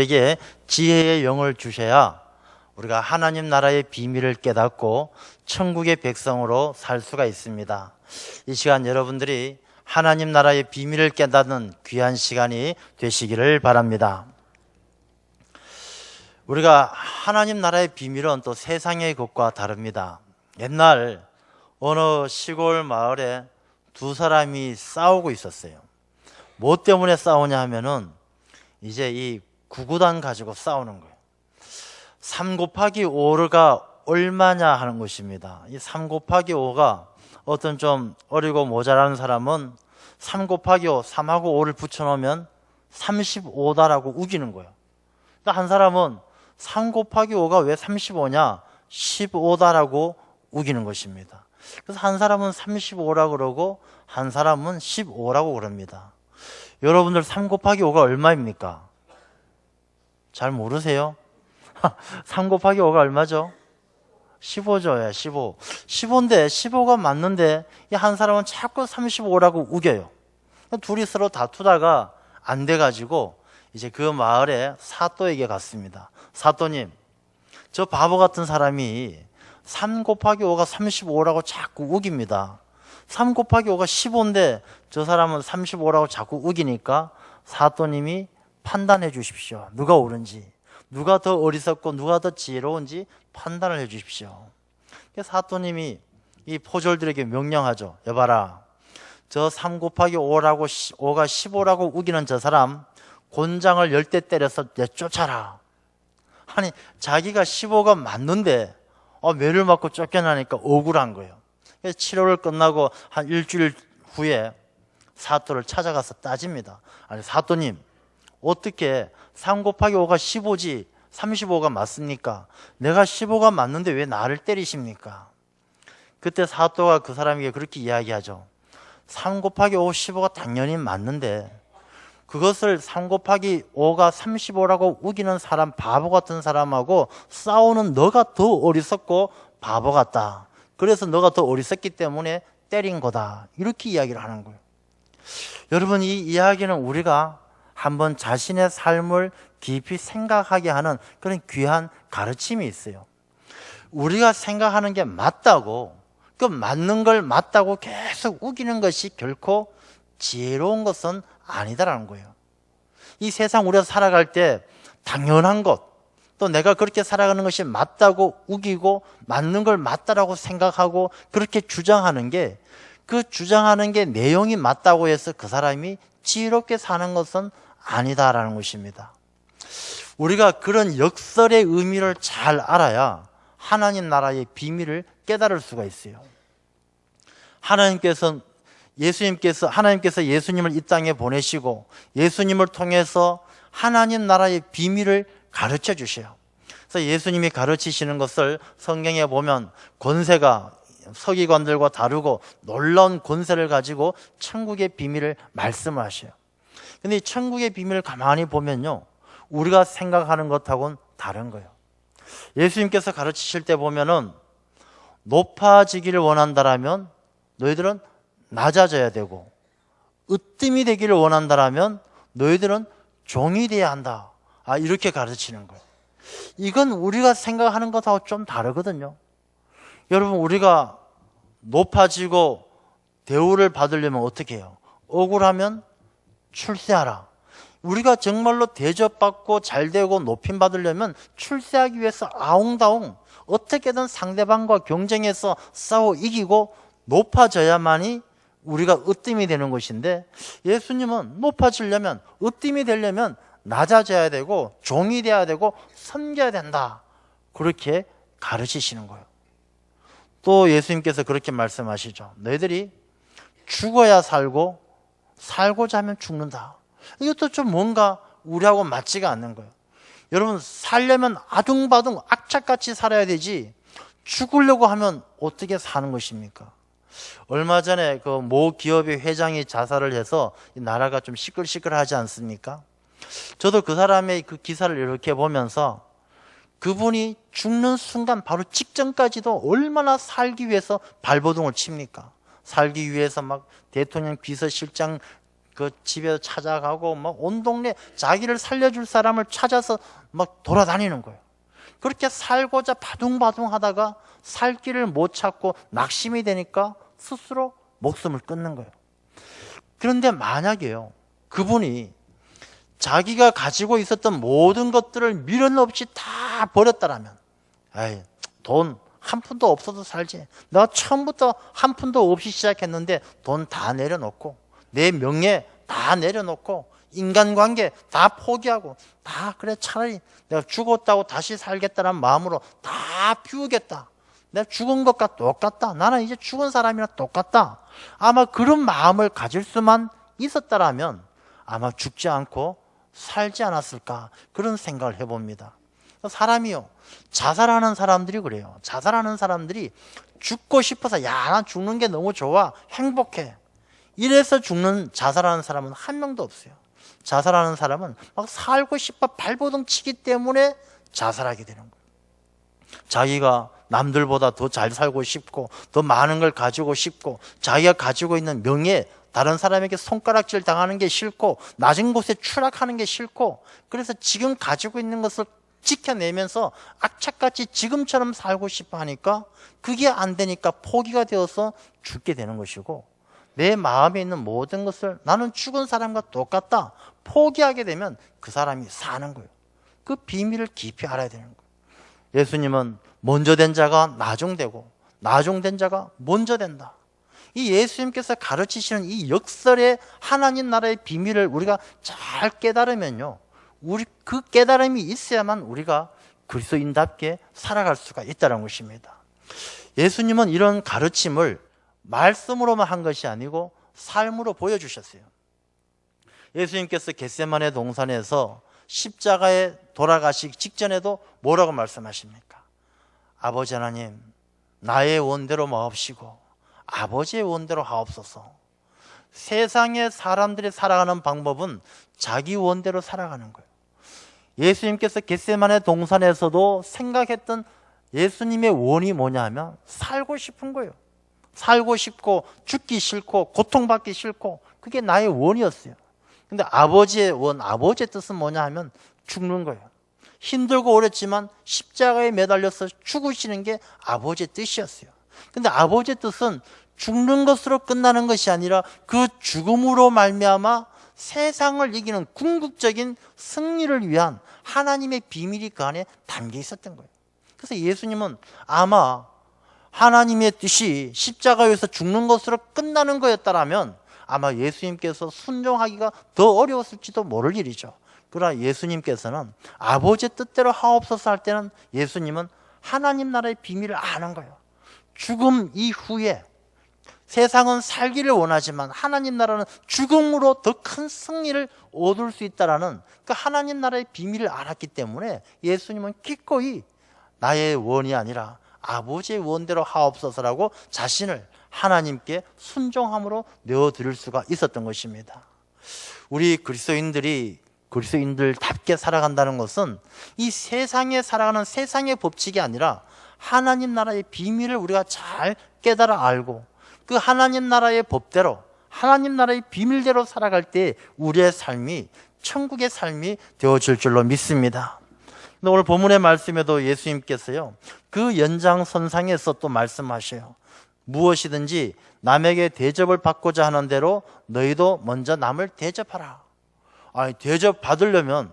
우리에게 지혜의 영을 주셔야 우리가 하나님 나라의 비밀을 깨닫고 천국의 백성으로 살 수가 있습니다. 이 시간 여러분들이 하나님 나라의 비밀을 깨닫는 귀한 시간이 되시기를 바랍니다. 우리가 하나님 나라의 비밀은 또 세상의 것과 다릅니다. 옛날 어느 시골 마을에 두 사람이 싸우고 있었어요. 뭐 때문에 싸우냐 하면은 이제 이 구구단 가지고 싸우는 거예요. 3 곱하기 5가 얼마냐 하는 것입니다. 이 3 곱하기 5가 어떤 좀 어리고 모자라는 사람은 3 곱하기 5, 3하고 5를 붙여놓으면 35다라고 우기는 거예요. 한 사람은 3 곱하기 5가 왜 35냐? 15다라고 우기는 것입니다. 그래서 한 사람은 35라고 그러고 한 사람은 15라고 그럽니다. 여러분들 3 곱하기 5가 얼마입니까? 잘 모르세요? 3 곱하기 5가 얼마죠? 15죠. 예, 15. 15인데 15가 맞는데 한 사람은 자꾸 35라고 우겨요. 둘이 서로 다투다가 안 돼가지고 이제 그 마을에 사또에게 갔습니다. 사또님, 저 바보 같은 사람이 3 곱하기 5가 35라고 자꾸 우깁니다. 3 곱하기 5가 15인데 저 사람은 35라고 자꾸 우기니까 사또님이 판단해 주십시오. 누가 옳은지, 누가 더 어리석고 누가 더 지혜로운지 판단을 해 주십시오. 사또님이 이 포졸들에게 명령하죠. 여봐라, 저 3 곱하기 5가 15라고 우기는 저 사람 곤장을 10대 때려서 내쫓아라. 아니, 자기가 15가 맞는데 매를 맞고 쫓겨나니까 억울한 거예요. 그래서 치료를 끝나고 한 일주일 후에 사또를 찾아가서 따집니다. 아니, 사또님, 어떻게 3 곱하기 5가 15지 35가 맞습니까? 내가 15가 맞는데 왜 나를 때리십니까? 그때 사또가 그 사람에게 그렇게 이야기하죠. 3 곱하기 5, 15가 당연히 맞는데 그것을 3 곱하기 5가 35라고 우기는 사람, 바보 같은 사람하고 싸우는 너가 더 어리석고 바보 같다. 그래서 너가 더 어리석기 때문에 때린 거다. 이렇게 이야기를 하는 거예요. 여러분, 이 이야기는 우리가 한번 자신의 삶을 깊이 생각하게 하는 그런 귀한 가르침이 있어요. 우리가 생각하는 게 맞다고, 그 맞는 걸 맞다고 계속 우기는 것이 결코 지혜로운 것은 아니다라는 거예요. 이 세상 우리가 살아갈 때 당연한 것, 또 내가 그렇게 살아가는 것이 맞다고 우기고 맞는 걸 맞다라고 생각하고 그렇게 주장하는 게, 그 주장하는 게 내용이 맞다고 해서 그 사람이 지혜롭게 사는 것은 아니다라는 것입니다. 우리가 그런 역설의 의미를 잘 알아야 하나님 나라의 비밀을 깨달을 수가 있어요. 하나님께서 예수님을 이 땅에 보내시고 예수님을 통해서 하나님 나라의 비밀을 가르쳐 주셔요. 그래서 예수님이 가르치시는 것을 성경에 보면 권세가 서기관들과 다르고 놀라운 권세를 가지고 천국의 비밀을 말씀을 하셔요. 근데 이 천국의 비밀을 가만히 보면요, 우리가 생각하는 것하고는 다른 거예요. 예수님께서 가르치실 때 보면은 높아지기를 원한다라면 너희들은 낮아져야 되고, 으뜸이 되기를 원한다라면 너희들은 종이 되어야 한다. 이렇게 가르치는 거예요. 이건 우리가 생각하는 것하고 좀 다르거든요. 여러분, 우리가 높아지고 대우를 받으려면 어떻게 해요? 억울하면 출세하라. 우리가 정말로 대접받고 잘되고 높임 받으려면 출세하기 위해서 아웅다웅 어떻게든 상대방과 경쟁해서 싸워 이기고 높아져야만이 우리가 으뜸이 되는 것인데, 예수님은 높아지려면, 으뜸이 되려면 낮아져야 되고 종이 돼야 되고 섬겨야 된다. 그렇게 가르치시는 거예요. 또 예수님께서 그렇게 말씀하시죠. 너희들이 죽어야 살고 살고자 하면 죽는다. 이것도 좀 뭔가 우리하고 맞지가 않는 거예요. 여러분, 살려면 아둥바둥 악착같이 살아야 되지 죽으려고 하면 어떻게 사는 것입니까? 얼마 전에 그 모 기업의 회장이 자살을 해서 나라가 좀 시끌시끌하지 않습니까? 저도 그 사람의 그 기사를 이렇게 보면서 그분이 죽는 순간 바로 직전까지도 얼마나 살기 위해서 발버둥을 칩니까? 살기 위해서 막 대통령 비서실장 그 집에 찾아가고 막 온 동네 자기를 살려줄 사람을 찾아서 막 돌아다니는 거예요. 그렇게 살고자 바둥바둥 하다가 살 길을 못 찾고 낙심이 되니까 스스로 목숨을 끊는 거예요. 그런데 만약에요, 그분이 자기가 가지고 있었던 모든 것들을 미련 없이 다 버렸다라면, 에이, 돈 한 푼도 없어도 살지. 내가 처음부터 한 푼도 없이 시작했는데 돈 다 내려놓고, 내 명예 다 내려놓고, 인간관계 다 포기하고, 다 그래 차라리 내가 죽었다고 다시 살겠다는 마음으로 다 비우겠다. 내가 죽은 것과 똑같다. 나는 이제 죽은 사람이랑 똑같다. 아마 그런 마음을 가질 수만 있었다라면 아마 죽지 않고 살지 않았을까, 그런 생각을 해봅니다. 사람이요, 자살하는 사람들이 그래요. 자살하는 사람들이 죽고 싶어서, 야, 난 죽는 게 너무 좋아, 행복해, 이래서 죽는 자살하는 사람은 한 명도 없어요. 자살하는 사람은 막 살고 싶어 발버둥 치기 때문에 자살하게 되는 거예요. 자기가 남들보다 더 잘 살고 싶고, 더 많은 걸 가지고 싶고, 자기가 가지고 있는 명예, 다른 사람에게 손가락질 당하는 게 싫고, 낮은 곳에 추락하는 게 싫고, 그래서 지금 가지고 있는 것을 지켜내면서 악착같이 지금처럼 살고 싶어 하니까 그게 안 되니까 포기가 되어서 죽게 되는 것이고, 내 마음에 있는 모든 것을 나는 죽은 사람과 똑같다 포기하게 되면 그 사람이 사는 거예요. 그 비밀을 깊이 알아야 되는 거예요. 예수님은 먼저 된 자가 나중되고 나중된 자가 먼저 된다. 이 예수님께서 가르치시는 이 역설의 하나님 나라의 비밀을 우리가 잘 깨달으면요, 우리 그 깨달음이 있어야만 우리가 그리스도인답게 살아갈 수가 있다는 것입니다. 예수님은 이런 가르침을 말씀으로만 한 것이 아니고 삶으로 보여주셨어요. 예수님께서 겟세마네 동산에서 십자가에 돌아가시기 직전에도 뭐라고 말씀하십니까? 아버지 하나님, 나의 원대로 마옵시고 아버지의 원대로 하옵소서. 세상의 사람들이 살아가는 방법은 자기 원대로 살아가는 거예요. 예수님께서 겟세마네 동산에서도 생각했던 예수님의 원이 뭐냐 하면 살고 싶은 거예요. 살고 싶고 죽기 싫고 고통받기 싫고, 그게 나의 원이었어요. 근데 아버지의 원, 아버지의 뜻은 뭐냐 하면 죽는 거예요. 힘들고 어렵지만 십자가에 매달려서 죽으시는 게 아버지의 뜻이었어요. 근데 아버지의 뜻은 죽는 것으로 끝나는 것이 아니라 그 죽음으로 말미암아 세상을 이기는 궁극적인 승리를 위한 하나님의 비밀이 그 안에 담겨 있었던 거예요. 그래서 예수님은 아마 하나님의 뜻이 십자가에서 죽는 것으로 끝나는 거였다라면 아마 예수님께서 순종하기가 더 어려웠을지도 모를 일이죠. 그러나 예수님께서는 아버지의 뜻대로 하옵소서 할 때는 예수님은 하나님 나라의 비밀을 아는 거예요. 죽음 이후에 세상은 살기를 원하지만 하나님 나라는 죽음으로 더 큰 승리를 얻을 수 있다라는 그 하나님 나라의 비밀을 알았기 때문에 예수님은 기꺼이 나의 원이 아니라 아버지의 원대로 하옵소서라고 자신을 하나님께 순종함으로 내어드릴 수가 있었던 것입니다. 우리 그리스도인들이 그리스도인들답게 살아간다는 것은 이 세상에 살아가는 세상의 법칙이 아니라 하나님 나라의 비밀을 우리가 잘 깨달아 알고 그 하나님 나라의 법대로, 하나님 나라의 비밀대로 살아갈 때 우리의 삶이 천국의 삶이 되어질 줄로 믿습니다. 근데 오늘 본문의 말씀에도 예수님께서요, 그 연장선상에서 또 말씀하셔요. 무엇이든지 남에게 대접을 받고자 하는 대로 너희도 먼저 남을 대접하라. 아니, 대접 받으려면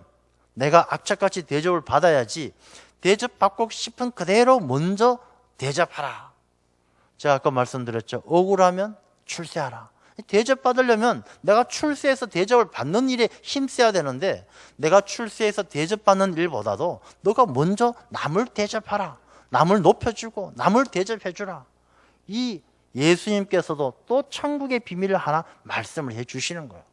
내가 악착같이 대접을 받아야지, 대접받고 싶은 그대로 먼저 대접하라. 제가 아까 말씀드렸죠. 억울하면 출세하라. 대접받으려면 내가 출세해서 대접을 받는 일에 힘써야 되는데, 내가 출세해서 대접받는 일보다도 너가 먼저 남을 대접하라. 남을 높여주고 남을 대접해주라. 이 예수님께서도 또 천국의 비밀을 하나 말씀을 해주시는 거예요.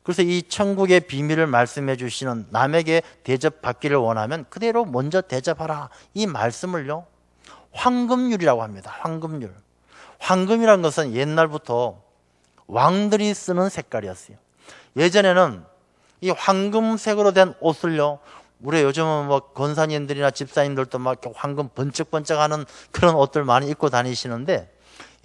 그래서 이 천국의 비밀을 말씀해 주시는 남에게 대접받기를 원하면 그대로 먼저 대접하라. 이 말씀을요, 황금률이라고 합니다. 황금률. 황금이라는 것은 옛날부터 왕들이 쓰는 색깔이었어요. 예전에는 이 황금색으로 된 옷을요, 우리 요즘은 뭐 권사님들이나 집사님들도 막 황금 번쩍번쩍하는 그런 옷들 많이 입고 다니시는데,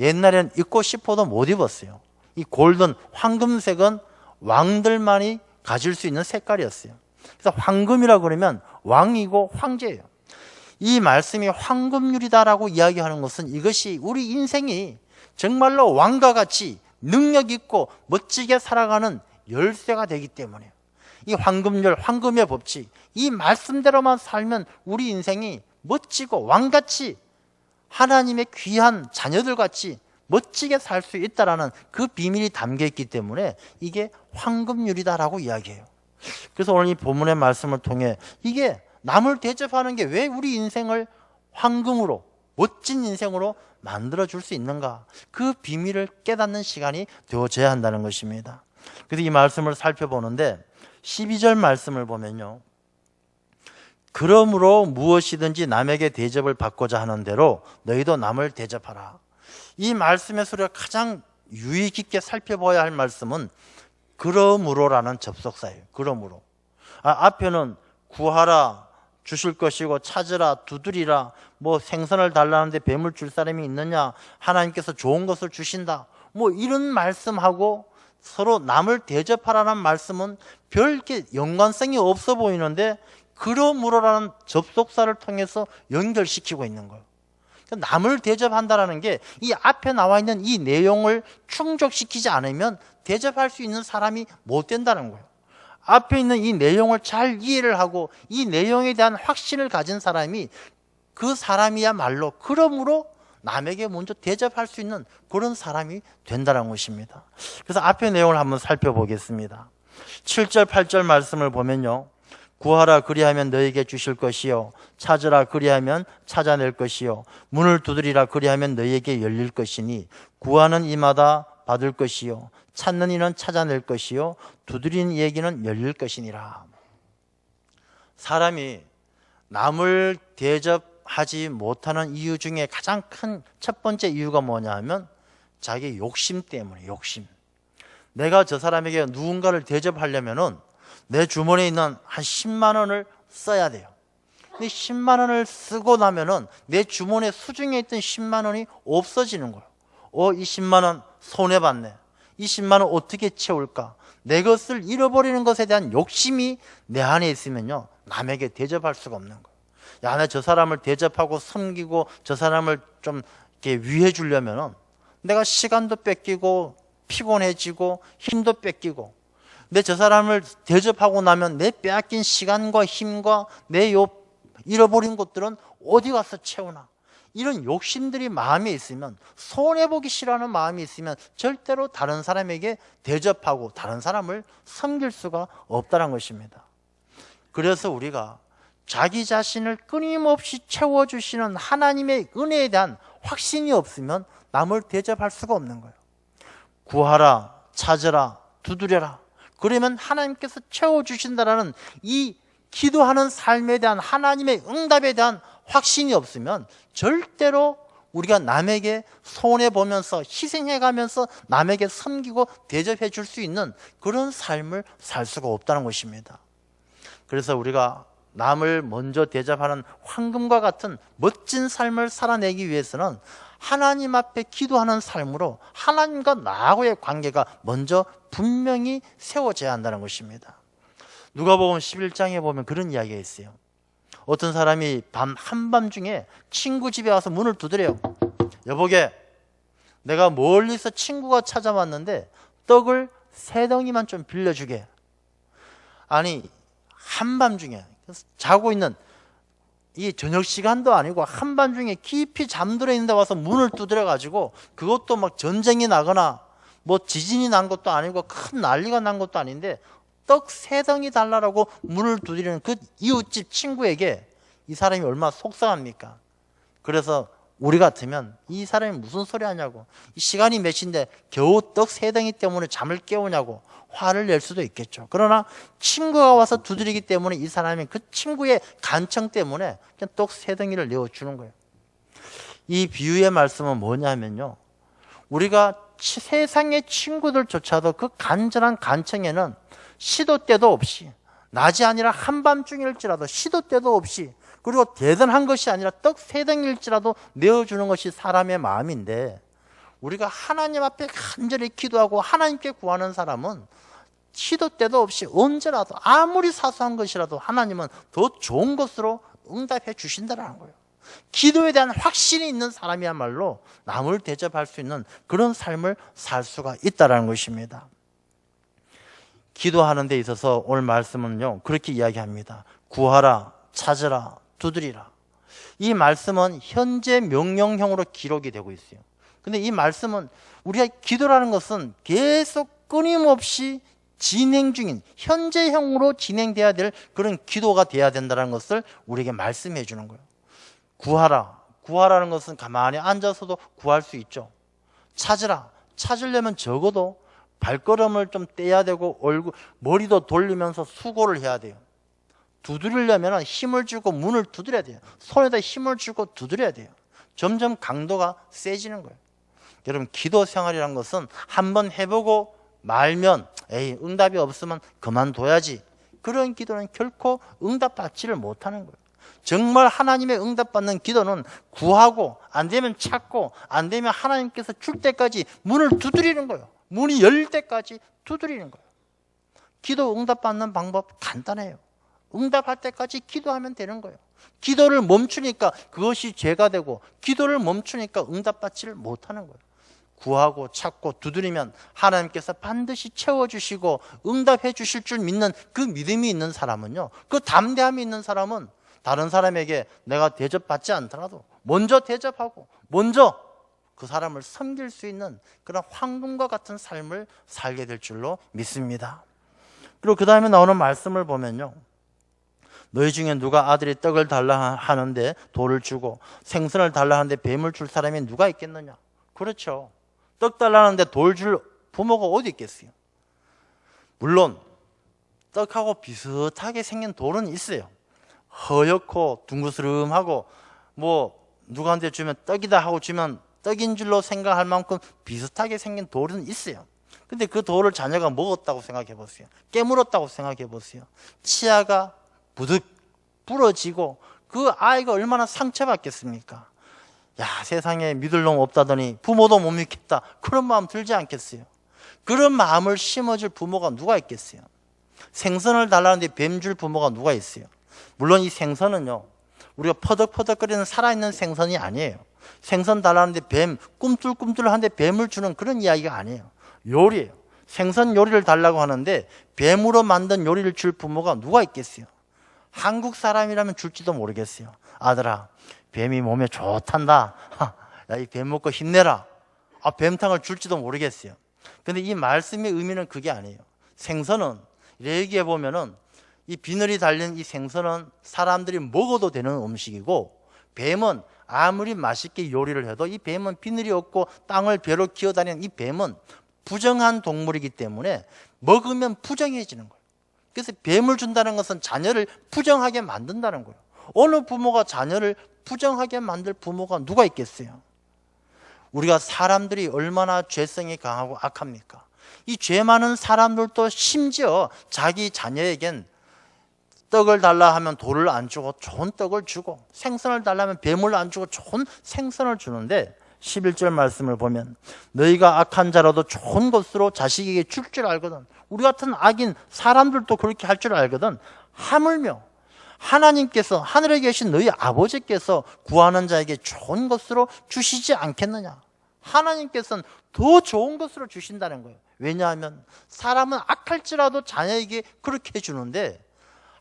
옛날에는 입고 싶어도 못 입었어요. 이 골든 황금색은 왕들만이 가질 수 있는 색깔이었어요. 그래서 황금이라고 그러면 왕이고 황제예요. 이 말씀이 황금률이다라고 이야기하는 것은 이것이 우리 인생이 정말로 왕과 같이 능력 있고 멋지게 살아가는 열쇠가 되기 때문에 이 황금률, 황금의 법칙, 이 말씀대로만 살면 우리 인생이 멋지고 왕같이 하나님의 귀한 자녀들같이 멋지게 살 수 있다라는 그 비밀이 담겨 있기 때문에 이게 황금률이다라고 이야기해요. 그래서 오늘 이 본문의 말씀을 통해 이게 남을 대접하는 게 왜 우리 인생을 황금으로 멋진 인생으로 만들어줄 수 있는가, 그 비밀을 깨닫는 시간이 되어져야 한다는 것입니다. 그래서 이 말씀을 살펴보는데 12절 말씀을 보면요, 그러므로 무엇이든지 남에게 대접을 받고자 하는 대로 너희도 남을 대접하라. 이 말씀에서 우리가 가장 유의 깊게 살펴봐야 할 말씀은 그러므로라는 접속사예요. 그러므로. 앞에는 구하라, 주실 것이고, 찾으라, 두드리라, 뭐 생선을 달라는데 뱀을 줄 사람이 있느냐, 하나님께서 좋은 것을 주신다, 뭐 이런 말씀하고 서로 남을 대접하라는 말씀은 별 게 연관성이 없어 보이는데 그러므로라는 접속사를 통해서 연결시키고 있는 거예요. 남을 대접한다라는 게 이 앞에 나와 있는 이 내용을 충족시키지 않으면 대접할 수 있는 사람이 못 된다는 거예요. 앞에 있는 이 내용을 잘 이해를 하고 이 내용에 대한 확신을 가진 사람이 그 사람이야말로 그러므로 남에게 먼저 대접할 수 있는 그런 사람이 된다는 것입니다. 그래서 앞의 내용을 한번 살펴보겠습니다. 7절 8절 말씀을 보면요, 구하라 그리하면 너에게 주실 것이요, 찾으라 그리하면 찾아낼 것이요, 문을 두드리라 그리하면 너에게 열릴 것이니 구하는 이마다 받을 것이요, 찾는 이는 찾아낼 것이요, 두드리는 이에게는 열릴 것이니라. 사람이 남을 대접하지 못하는 이유 중에 가장 큰 첫 번째 이유가 뭐냐 하면 자기 욕심 때문에, 욕심. 내가 저 사람에게 누군가를 대접하려면은 내 주머니에 있는 한 10만 원을 써야 돼요. 근데 10만 원을 쓰고 나면은 내 주머니에 수중에 있던 10만 원이 없어지는 거예요. 이 10만 원 손해봤네. 이 10만 원 어떻게 채울까? 내 것을 잃어버리는 것에 대한 욕심이 내 안에 있으면요, 남에게 대접할 수가 없는 거예요. 야, 나 저 사람을 대접하고 섬기고 저 사람을 좀 이렇게 위해 주려면은 내가 시간도 뺏기고 피곤해지고 힘도 뺏기고, 근데 저 사람을 대접하고 나면 내 빼앗긴 시간과 힘과 내 잃어버린 것들은 어디 가서 채우나, 이런 욕심들이 마음에 있으면, 손해보기 싫어하는 마음이 있으면 절대로 다른 사람에게 대접하고 다른 사람을 섬길 수가 없다는 것입니다. 그래서 우리가 자기 자신을 끊임없이 채워주시는 하나님의 은혜에 대한 확신이 없으면 남을 대접할 수가 없는 거예요. 구하라, 찾으라, 두드려라, 그러면 하나님께서 채워주신다라는 이 기도하는 삶에 대한 하나님의 응답에 대한 확신이 없으면 절대로 우리가 남에게 손해보면서 희생해가면서 남에게 섬기고 대접해 줄 수 있는 그런 삶을 살 수가 없다는 것입니다. 그래서 우리가 남을 먼저 대접하는 황금과 같은 멋진 삶을 살아내기 위해서는 하나님 앞에 기도하는 삶으로 하나님과 나하고의 관계가 먼저 분명히 세워져야 한다는 것입니다. 누가복음 11장에 보면 그런 이야기가 있어요. 어떤 사람이 한밤중에 친구 집에 와서 문을 두드려요. 여보게, 내가 멀리서 친구가 찾아왔는데 떡을 3덩이만 좀 빌려주게. 아니, 한밤중에 자고 있는 이 저녁 시간도 아니고 한밤중에 깊이 잠들어 있는데 와서 문을 두드려 가지고, 그것도 막 전쟁이 나거나 뭐 지진이 난 것도 아니고 큰 난리가 난 것도 아닌데 떡 3덩이 달라고 문을 두드리는 그 이웃집 친구에게 이 사람이 얼마나 속상합니까? 그래서 우리 같으면 이 사람이 무슨 소리 하냐고, 이 시간이 몇 시인데 겨우 떡 3덩이 때문에 잠을 깨우냐고 화를 낼 수도 있겠죠. 그러나 친구가 와서 두드리기 때문에 이 사람이 그 친구의 간청 때문에 그냥 떡 3덩이를 내어주는 거예요. 이 비유의 말씀은 뭐냐면요, 우리가 세상의 친구들조차도 그 간절한 간청에는 시도 때도 없이, 낮이 아니라 한밤중일지라도 시도 때도 없이, 그리고 대단한 것이 아니라 떡 3덩일지라도 내어주는 것이 사람의 마음인데, 우리가 하나님 앞에 간절히 기도하고 하나님께 구하는 사람은 시도 때도 없이 언제라도 아무리 사소한 것이라도 하나님은 더 좋은 것으로 응답해 주신다는 거예요. 기도에 대한 확신이 있는 사람이야말로 남을 대접할 수 있는 그런 삶을 살 수가 있다는 것입니다. 기도하는 데 있어서 오늘 말씀은요, 그렇게 이야기합니다. 구하라, 찾으라, 두드리라. 이 말씀은 현재 명령형으로 기록이 되고 있어요. 근데 이 말씀은 우리가 기도라는 것은 계속 끊임없이 진행 중인 현재형으로 진행돼야 될 그런 기도가 돼야 된다는 것을 우리에게 말씀해 주는 거예요. 구하라. 구하라는 것은 가만히 앉아서도 구할 수 있죠. 찾으라. 찾으려면 적어도 발걸음을 좀 떼야 되고 머리도 돌리면서 수고를 해야 돼요. 두드리려면 힘을 주고 문을 두드려야 돼요. 손에다 힘을 주고 두드려야 돼요. 점점 강도가 세지는 거예요. 여러분, 기도 생활이란 것은 한번 해보고 말면 응답이 없으면 그만둬야지, 그런 기도는 결코 응답받지를 못하는 거예요. 정말 하나님의 응답받는 기도는 구하고 안 되면 찾고 안 되면 하나님께서 줄 때까지 문을 두드리는 거예요. 문이 열 때까지 두드리는 거예요. 기도 응답받는 방법 간단해요. 응답할 때까지 기도하면 되는 거예요. 기도를 멈추니까 그것이 죄가 되고, 기도를 멈추니까 응답받지를 못하는 거예요. 구하고 찾고 두드리면 하나님께서 반드시 채워주시고 응답해 주실 줄 믿는 그 믿음이 있는 사람은요, 그 담대함이 있는 사람은 다른 사람에게 내가 대접받지 않더라도 먼저 대접하고 먼저 그 사람을 섬길 수 있는 그런 황금과 같은 삶을 살게 될 줄로 믿습니다. 그리고 그 다음에 나오는 말씀을 보면요, 너희 중에 누가 아들이 떡을 달라 하는데 돌을 주고 생선을 달라 하는데 뱀을 줄 사람이 누가 있겠느냐? 그렇죠. 떡 달라는데 돌 줄 부모가 어디 있겠어요? 물론 떡하고 비슷하게 생긴 돌은 있어요. 허옇고 둥그스름하고 누구한테 주면 떡이다 하고 주면 떡인 줄로 생각할 만큼 비슷하게 생긴 돌은 있어요. 근데 그 돌을 자녀가 먹었다고 생각해 보세요. 깨물었다고 생각해 보세요. 치아가 부득 부러지고 그 아이가 얼마나 상처받겠습니까? 야, 세상에 믿을 놈 없다더니 부모도 못 믿겠다, 그런 마음 들지 않겠어요? 그런 마음을 심어줄 부모가 누가 있겠어요? 생선을 달라는데 뱀 줄 부모가 누가 있어요? 물론 이 생선은요, 우리가 퍼덕퍼덕거리는 살아있는 생선이 아니에요. 생선 달라는데 뱀, 꿈틀꿈틀한데 뱀을 주는 그런 이야기가 아니에요. 요리예요. 생선 요리를 달라고 하는데 뱀으로 만든 요리를 줄 부모가 누가 있겠어요? 한국 사람이라면 줄지도 모르겠어요. 아들아, 뱀이 몸에 좋단다. 야, 이 뱀 먹고 힘내라. 뱀탕을 줄지도 모르겠어요. 근데 이 말씀의 의미는 그게 아니에요. 생선은 얘기해 보면은 이 비늘이 달린 이 생선은 사람들이 먹어도 되는 음식이고, 뱀은 아무리 맛있게 요리를 해도 이 뱀은 비늘이 없고 땅을 배로 기어다니는 이 뱀은 부정한 동물이기 때문에 먹으면 부정해지는 거예요. 그래서 뱀을 준다는 것은 자녀를 부정하게 만든다는 거예요. 어느 부모가 자녀를 부정하게 만들 부모가 누가 있겠어요? 우리가 사람들이 얼마나 죄성이 강하고 악합니까? 이 죄 많은 사람들도 심지어 자기 자녀에겐 떡을 달라 하면 돌을 안 주고 좋은 떡을 주고, 생선을 달라 하면 뱀을 안 주고 좋은 생선을 주는데, 11절 말씀을 보면 너희가 악한 자라도 좋은 것으로 자식에게 줄 줄 알거든. 우리 같은 악인 사람들도 그렇게 할 줄 알거든. 하물며 하나님께서, 하늘에 계신 너희 아버지께서 구하는 자에게 좋은 것으로 주시지 않겠느냐? 하나님께서는 더 좋은 것으로 주신다는 거예요. 왜냐하면 사람은 악할지라도 자녀에게 그렇게 해주는데,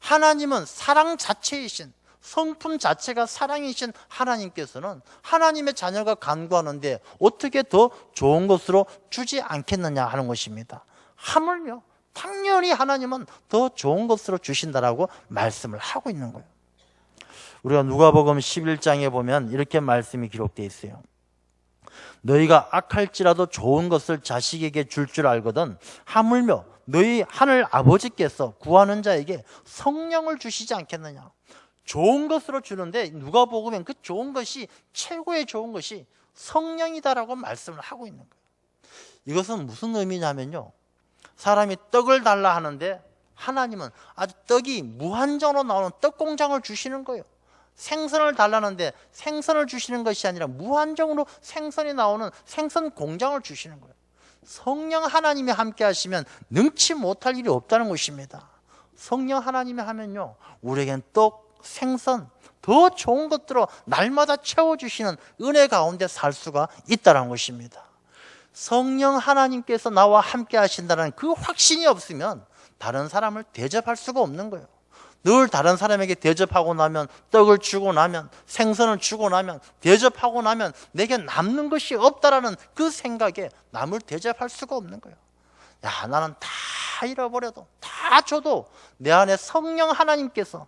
하나님은 사랑 자체이신, 성품 자체가 사랑이신 하나님께서는 하나님의 자녀가 간구하는데 어떻게 더 좋은 것으로 주지 않겠느냐 하는 것입니다. 하물며 당연히 하나님은 더 좋은 것으로 주신다라고 말씀을 하고 있는 거예요. 우리가 누가복음 11장에 보면 이렇게 말씀이 기록되어 있어요. 너희가 악할지라도 좋은 것을 자식에게 줄 줄 알거든 하물며 너희 하늘 아버지께서 구하는 자에게 성령을 주시지 않겠느냐. 좋은 것으로 주는데 누가복음엔 그 좋은 것이, 최고의 좋은 것이 성령이다라고 말씀을 하고 있는 거예요. 이것은 무슨 의미냐면요, 사람이 떡을 달라 하는데 하나님은 아주 떡이 무한정으로 나오는 떡 공장을 주시는 거예요. 생선을 달라는데 생선을 주시는 것이 아니라 무한정으로 생선이 나오는 생선 공장을 주시는 거예요. 성령 하나님이 함께 하시면 능치 못할 일이 없다는 것입니다. 성령 하나님이 하면요, 우리에겐 떡, 생선, 더 좋은 것들로 날마다 채워주시는 은혜 가운데 살 수가 있다는 것입니다. 성령 하나님께서 나와 함께 하신다는 그 확신이 없으면 다른 사람을 대접할 수가 없는 거예요. 늘 다른 사람에게 대접하고 나면, 떡을 주고 나면, 생선을 주고 나면, 대접하고 나면 내게 남는 것이 없다라는 그 생각에 남을 대접할 수가 없는 거예요. 야, 나는 다 잃어버려도, 다 줘도 내 안에 성령 하나님께서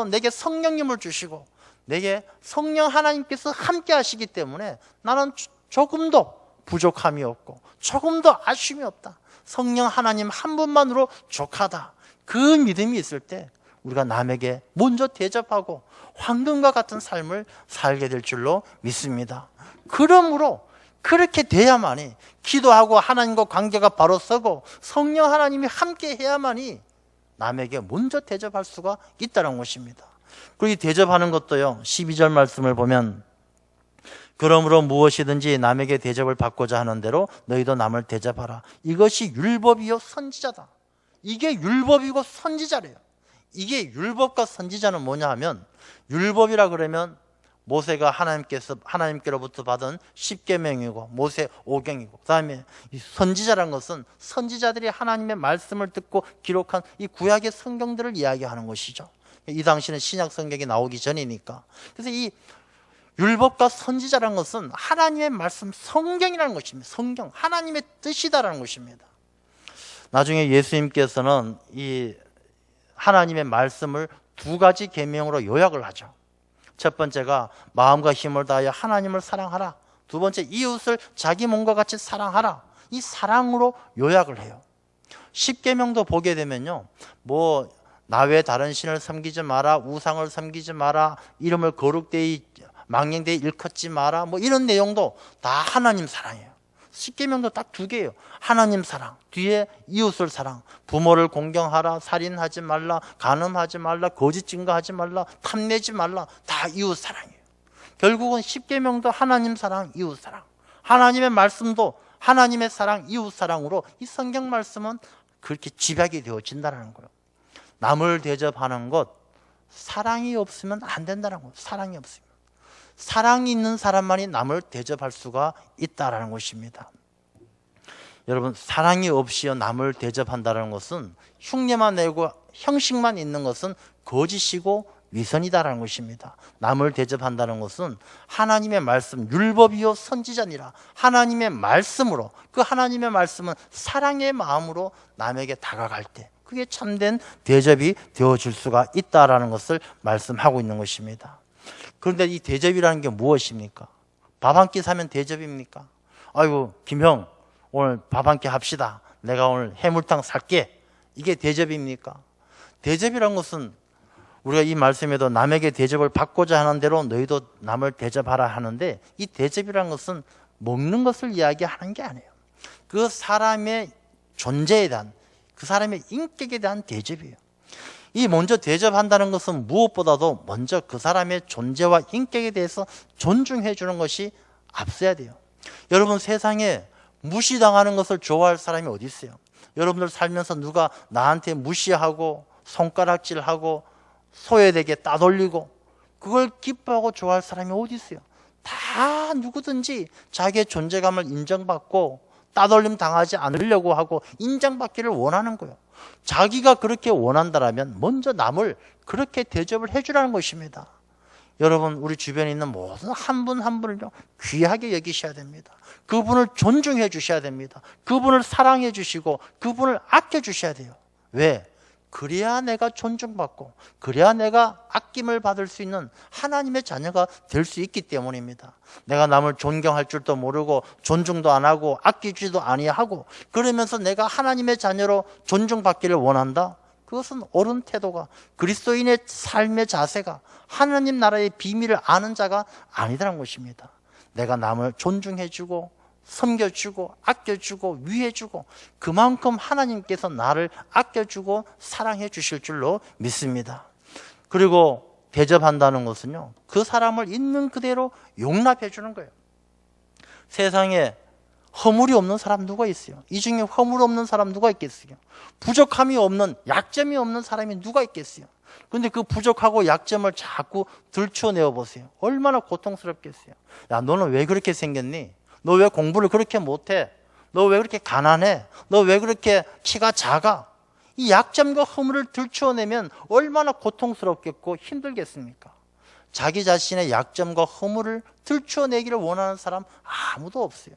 내게 성령님을 주시고 내게 성령 하나님께서 함께 하시기 때문에 나는 조금도 부족함이 없고 조금도 아쉬움이 없다. 성령 하나님 한 분만으로 족하다. 그 믿음이 있을 때 우리가 남에게 먼저 대접하고 황금과 같은 삶을 살게 될 줄로 믿습니다. 그러므로 그렇게 돼야만이 기도하고 하나님과 관계가 바로 서고 성령 하나님이 함께 해야만이 남에게 먼저 대접할 수가 있다는 것입니다. 그리고 이 대접하는 것도요, 12절 말씀을 보면 그러므로 무엇이든지 남에게 대접을 받고자 하는 대로 너희도 남을 대접하라. 이것이 율법이요 선지자다. 이게 율법이고 선지자래요. 이게 율법과 선지자는 뭐냐 하면, 율법이라 그러면 모세가 하나님께로부터 받은 10계명이고 모세 5경이고, 그 다음에 선지자라는 것은 선지자들이 하나님의 말씀을 듣고 기록한 이 구약의 성경들을 이야기하는 것이죠. 이 당시는 신약 성경이 나오기 전이니까. 그래서 이 율법과 선지자라는 것은 하나님의 말씀, 성경이라는 것입니다. 성경, 하나님의 뜻이다라는 것입니다. 나중에 예수님께서는 이 하나님의 말씀을 두 가지 계명으로 요약을 하죠. 첫 번째가 마음과 힘을 다하여 하나님을 사랑하라. 두 번째, 이웃을 자기 몸과 같이 사랑하라. 이 사랑으로 요약을 해요. 10계명도 보게 되면요, 나 외 다른 신을 섬기지 마라, 우상을 섬기지 마라, 이름을 거룩되이 망령되이 일컫지 마라, 이런 내용도 다 하나님 사랑이에요. 10계명도 딱 두 개예요. 하나님 사랑, 뒤에 이웃을 사랑, 부모를 공경하라, 살인하지 말라, 간음하지 말라, 거짓 증거하지 말라, 탐내지 말라, 다 이웃 사랑이에요. 결국은 10계명도 하나님 사랑, 이웃 사랑, 하나님의 말씀도 하나님의 사랑, 이웃 사랑으로 이 성경 말씀은 그렇게 집약이 되어진다는 거예요. 남을 대접하는 것, 사랑이 없으면 안 된다는 거예요. 사랑이 없으면. 사랑이 있는 사람만이 남을 대접할 수가 있다는 것입니다. 여러분, 사랑이 없이 남을 대접한다는 것은 흉내만 내고 형식만 있는 것은 거짓이고 위선이다라는 것입니다. 남을 대접한다는 것은 하나님의 말씀, 율법이요 선지자니라, 하나님의 말씀으로, 그 하나님의 말씀은 사랑의 마음으로 남에게 다가갈 때 그게 참된 대접이 되어줄 수가 있다라는 것을 말씀하고 있는 것입니다. 그런데 이 대접이라는 게 무엇입니까? 밥 한 끼 사면 대접입니까? 아이고, 김형, 오늘 밥 한 끼 합시다. 내가 오늘 해물탕 살게. 이게 대접입니까? 대접이라는 것은 우리가 이 말씀에도 남에게 대접을 받고자 하는 대로 너희도 남을 대접하라 하는데, 이 대접이라는 것은 먹는 것을 이야기하는 게 아니에요. 그 사람의 존재에 대한, 그 사람의 인격에 대한 대접이에요. 이 먼저 대접한다는 것은 무엇보다도 먼저 그 사람의 존재와 인격에 대해서 존중해 주는 것이 앞서야 돼요. 여러분, 세상에 무시당하는 것을 좋아할 사람이 어디 있어요? 여러분들 살면서 누가 나한테 무시하고 손가락질하고 소외되게 따돌리고 그걸 기뻐하고 좋아할 사람이 어디 있어요? 다 누구든지 자기의 존재감을 인정받고 따돌림 당하지 않으려고 하고 인정받기를 원하는 거예요. 자기가 그렇게 원한다면 먼저 남을 그렇게 대접을 해주라는 것입니다. 여러분, 우리 주변에 있는 모든 한 분 한 분을 귀하게 여기셔야 됩니다. 그분을 존중해 주셔야 됩니다. 그분을 사랑해 주시고 그분을 아껴 주셔야 돼요. 왜? 그래야 내가 존중받고 그래야 내가 아낌을 받을 수 있는 하나님의 자녀가 될 수 있기 때문입니다. 내가 남을 존경할 줄도 모르고 존중도 안 하고 아끼지도 아니하고 그러면서 내가 하나님의 자녀로 존중받기를 원한다? 그것은 옳은 태도가, 그리스도인의 삶의 자세가 하나님 나라의 비밀을 아는 자가 아니라는 것입니다. 내가 남을 존중해주고 섬겨주고 아껴주고 위해주고 그만큼 하나님께서 나를 아껴주고 사랑해 주실 줄로 믿습니다. 그리고 대접한다는 것은요, 그 사람을 있는 그대로 용납해 주는 거예요. 세상에 허물이 없는 사람 누가 있어요? 이 중에 허물 없는 사람 누가 있겠어요? 부족함이 없는, 약점이 없는 사람이 누가 있겠어요? 근데 그 부족하고 약점을 자꾸 들춰내어 보세요. 얼마나 고통스럽겠어요. 야, 너는 왜 그렇게 생겼니? 너 왜 공부를 그렇게 못해? 너 왜 그렇게 가난해? 너 왜 그렇게 키가 작아? 이 약점과 허물을 들춰내면 얼마나 고통스럽겠고 힘들겠습니까? 자기 자신의 약점과 허물을 들춰내기를 원하는 사람 아무도 없어요.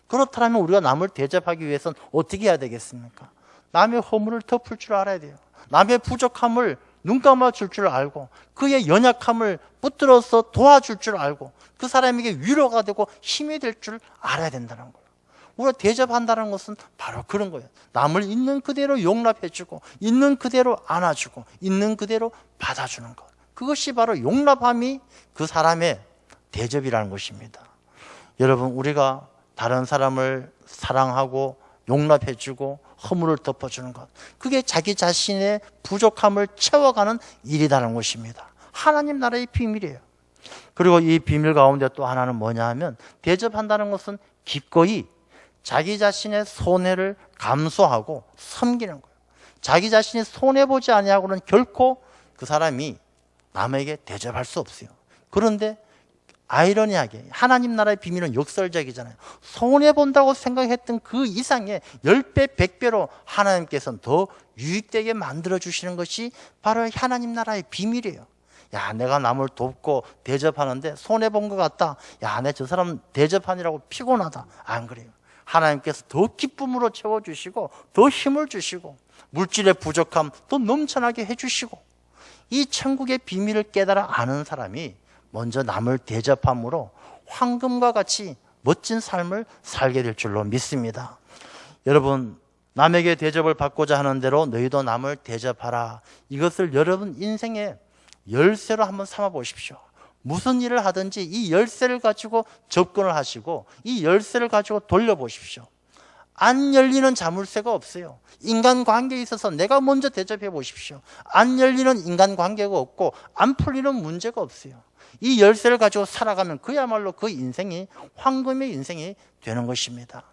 그렇다면 우리가 남을 대접하기 위해서는 어떻게 해야 되겠습니까? 남의 허물을 덮을 줄 알아야 돼요. 남의 부족함을 눈 감아줄 줄 알고, 그의 연약함을 붙들어서 도와줄 줄 알고, 그 사람에게 위로가 되고 힘이 될 줄 알아야 된다는 거예요. 우리가 대접한다는 것은 바로 그런 거예요. 남을 있는 그대로 용납해주고, 있는 그대로 안아주고, 있는 그대로 받아주는 것. 그것이 바로 용납함이 그 사람의 대접이라는 것입니다. 여러분, 우리가 다른 사람을 사랑하고 용납해주고 허물을 덮어주는 것, 그게 자기 자신의 부족함을 채워가는 일이라는 것입니다. 하나님 나라의 비밀이에요. 그리고 이 비밀 가운데 또 하나는 뭐냐 하면, 대접한다는 것은 기꺼이 자기 자신의 손해를 감수하고 섬기는 거예요. 자기 자신이 손해보지 아니하고는 결코 그 사람이 남에게 대접할 수 없어요. 그런데 아이러니하게 하나님 나라의 비밀은 역설적이잖아요. 손해본다고 생각했던 그 이상의 10배, 100배로 하나님께서는 더 유익되게 만들어주시는 것이 바로 하나님 나라의 비밀이에요. 야, 내가 남을 돕고 대접하는데 손해본 것 같다. 야, 내 저 사람 대접하느라고 피곤하다. 안 그래요. 하나님께서 더 기쁨으로 채워주시고, 더 힘을 주시고, 물질의 부족함 더 넘쳐나게 해주시고, 이 천국의 비밀을 깨달아 아는 사람이 먼저 남을 대접함으로 황금과 같이 멋진 삶을 살게 될 줄로 믿습니다. 여러분, 남에게 대접을 받고자 하는 대로 너희도 남을 대접하라. 이것을 여러분 인생의 열쇠로 한번 삼아 보십시오. 무슨 일을 하든지 이 열쇠를 가지고 접근을 하시고, 이 열쇠를 가지고 돌려보십시오. 안 열리는 자물쇠가 없어요. 인간관계에 있어서 내가 먼저 대접해 보십시오. 안 열리는 인간관계가 없고 안 풀리는 문제가 없어요. 이 열쇠를 가지고 살아가면 그야말로 그 인생이 황금의 인생이 되는 것입니다.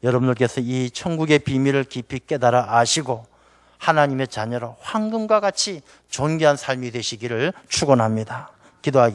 여러분들께서 이 천국의 비밀을 깊이 깨달아 아시고 하나님의 자녀로 황금과 같이 존귀한 삶이 되시기를 축원합니다. 기도하겠습니다.